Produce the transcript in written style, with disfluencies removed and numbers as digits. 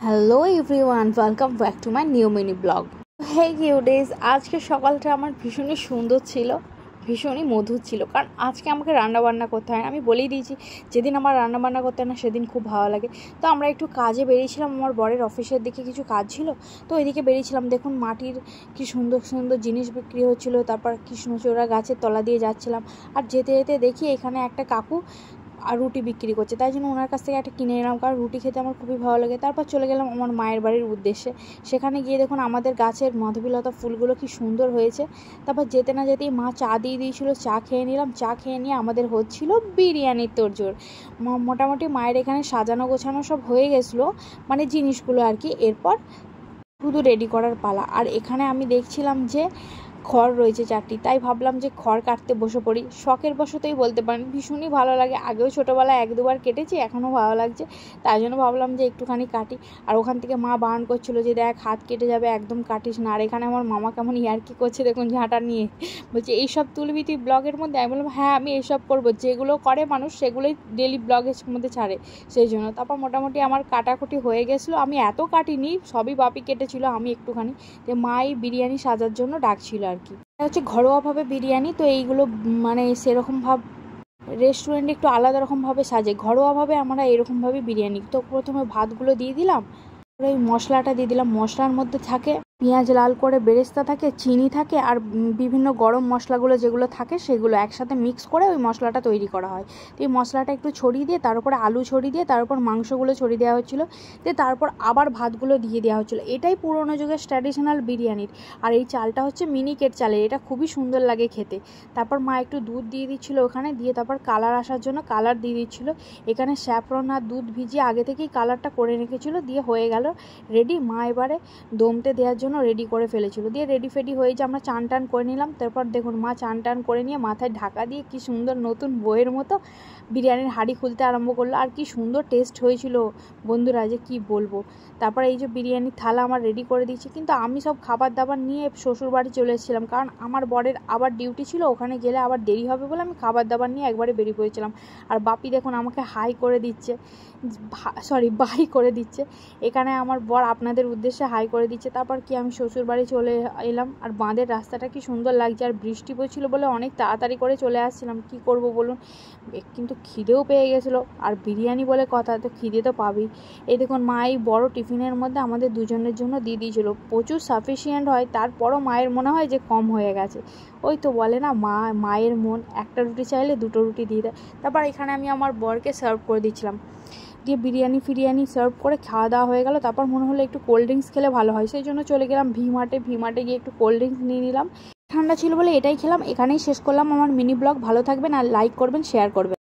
Hello everyone, welcome back to my new mini vlog. Hey cuties, আজকে সকালটা আমার ভীষণই সুন্দর ছিল, ভীষণই মধুর ছিল। কারণ আজকে আমাকে রান্নাবান্না করতে হয় না। আমি বলেই দিয়েছি, যেদিন আমার রান্নাবান্না করতে হয় না সেদিন খুব ভালো লাগে। তো আমরা একটু কাজে বেরিয়েছিলাম, আমার বরের অফিসের দিকে কিছু কাজ ছিল, তো ওইদিকে বেরিয়েছিলাম। দেখুন মাটির কি সুন্দর সুন্দর জিনিস বিক্রি হচ্ছিলো। তারপর কৃষ্ণচূড়া গাছের তলা দিয়ে যাচ্ছিলাম, আর যেতে যেতে দেখি এখানে একটা কাকু আর রুটি বিক্রি করছে, তাই জন্য ওনার কাছ থেকে একটা কিনে নিলাম, কারণ রুটি খেতে আমার খুবই ভালো লাগে। তারপর চলে গেলাম আমার মায়ের বাড়ির উদ্দেশ্যে। সেখানে গিয়ে দেখুন আমাদের গাছের মাধবীলতা ফুলগুলো কি সুন্দর হয়েছে। তারপর যেতে না যেতেই মা চা দিয়ে দিয়েছিলো, চা খেয়ে নিলাম। চা খেয়ে নিয়ে আমাদের হচ্ছিল বিরিয়ানির তোড়জোড়। মোটামুটি মায়ের এখানে সাজানো গোছানো সব হয়ে গেছিলো, মানে জিনিসগুলো আর কি। এরপর শুধু রেডি করার পালা। আর এখানে আমি দেখছিলাম যে খড় রয়েছে 4টি, তাই ভাবলাম যে খড় কাটতে বসে পড়ি। শখের বশতই বলতে পারেন, ভীষণই ভালো লাগে। আগেও ছোটোবেলায় 1-2বার কেটেছি, এখনও ভালো লাগছে, তাই জন্য ভাবলাম যে একটুখানি কাটি। আর ওখান থেকে মা বারণ করছিল যে দেখ হাত কেটে যাবে, একদম কাটিস না। আর এখানে আমার মামা কেমন ইয়ার্কি করছে দেখুন, ঝাঁটা নিয়ে বলছে এইসব তুলবি তুই ব্লগের মধ্যে। আমি বললাম হ্যাঁ, আমি এইসব করবো, যেগুলো করে মানুষ সেগুলোই ডেলি ব্লগের মধ্যে ছাড়ে, সেই জন্য। তারপর মোটামুটি আমার কাটাকুটি হয়ে গেছিলো। আমি এত কাটিনি, সবই বাপি কেটেছিল, আমি একটুখানি। যে মাই বিরিয়ানি সাজার জন্য ডাকছিল আর কি। হচ্ছে ঘরোয়াভাবে বিরিয়ানি, তো এইগুলো মানে সেরকমভাবে রেস্টুরেন্টে একটু আলাদা রকমভাবে সাজে, ঘরোয়াভাবে আমরা এরকমভাবে বিরিয়ানি। তো প্রথমে ভাতগুলো দিয়ে দিলাম, এই মশলাটা দিয়ে দিলাম। মশলার মধ্যে থাকে পেঁয়াজ লাল করে বেরেস্তা থাকে, চিনি থাকে, আর বিভিন্ন গরম মশলাগুলো যেগুলো থাকে সেগুলো একসাথে মিক্স করে ওই মশলাটা তৈরি করা হয়। তো এই মশলাটা একটু ছড়িয়ে দিয়ে, তার উপরে আলু ছড়িয়ে দিয়ে, তার উপর মাংসগুলো ছড়িয়ে দেওয়া হচ্ছিলো, দিয়ে তারপর আবার ভাতগুলো দিয়ে দেওয়া হচ্ছিলো। এটাই পুরোনো যুগের ট্র্যাডিশনাল বিরিয়ানির। আর এই চালটা হচ্ছে মিনিকেট চালের, এটা খুবই সুন্দর লাগে খেতে। তারপর মা একটু দুধ দিয়ে দিচ্ছিলো ওখানে, দিয়ে তারপর কালার আসার জন্য কালার দিয়ে দিচ্ছিলো। এখানে স্যাফরন আর দুধ ভিজিয়ে আগে থেকেই কালারটা করে রেখেছিলো, দিয়ে হয়ে গেল রেডি। মা এবারে দমতে দেওয়ার জন্য রেডি করে ফেলেছিল, দিয়ে রেডি ফেডি হয়ে যে আমরা চান টান করে নিলাম। তারপর দেখুন মা চান টান করে নিয়ে মাথায় ঢাকা দিয়ে কি সুন্দর নতুন বইয়ের মতো বিরিয়ানির হাঁড়ি খুলতে আরম্ভ করলো। আর কি সুন্দর টেস্ট হয়েছিল বন্ধুরা, যে কি বলবো। তারপর এই যে বিরিয়ানির থালা আমার রেডি করে দিচ্ছি, কিন্তু আমি সব খাবার দাবার নিয়ে শ্বশুর বাড়ি চলে এসেছিলাম, কারণ আমার বরের আবার ডিউটি ছিল, ওখানে গেলে আবার দেরি হবে বলে আমি খাবার দাবার নিয়ে একবারে বেরিয়ে পড়েছিলাম। আর বাপি দেখুন আমাকে হাই করে দিচ্ছে, বাই করে দিচ্ছে। এখানে আমার বর আপনাদের উদ্দেশ্যে হাই করে দিচ্ছে। তারপর কি আমি শ্বশুর বাড়ি চলে এলাম, আর বাঁধের রাস্তাটা কি সুন্দর লাগছে। আর বৃষ্টি পড়ছিল বলে অনেক তাড়াতাড়ি করে চলে আসছিলাম, কি করব বলুন। কিন্তু খিদেও পেয়ে গেছিলো, আর বিরিয়ানি বলে কথা, তো খিদে তো পাবেই। এই দেখুন মা এই বড় টিফিনের মধ্যে আমাদের দুজনের জন্য দিয়ে দিয়েছিলো। প্রচুর সাফিসিয়েন্ট হয়, তারপরও মায়ের মনে হয় যে কম হয়ে গেছে। ওই তো বলে না, মায়ের মন, একটা রুটি চাইলে 2টো রুটি দিয়ে দেয়। তারপর এখানে আমি আমার বরকে সার্ভ করে দিচ্ছিলাম, দিয়ে বিরিয়ানি ফিরিয়ানি সার্ভ করে খাওয়া দাওয়া হয়ে গেল। তারপর মনে হলো একটু কোল্ড ড্রিঙ্কস খেলে ভালো হয়, সেই জন্য চলে গেলাম ভি-মার্টে গিয়ে একটু কোল্ড ড্রিঙ্কস নিয়ে নিলাম। ঠান্ডা ছিল বলে এটাই খেলাম। এখানেই শেষ করলাম আমার মিনি ব্লগ। ভালো থাকবেন আর লাইক করবেন, শেয়ার করবেন।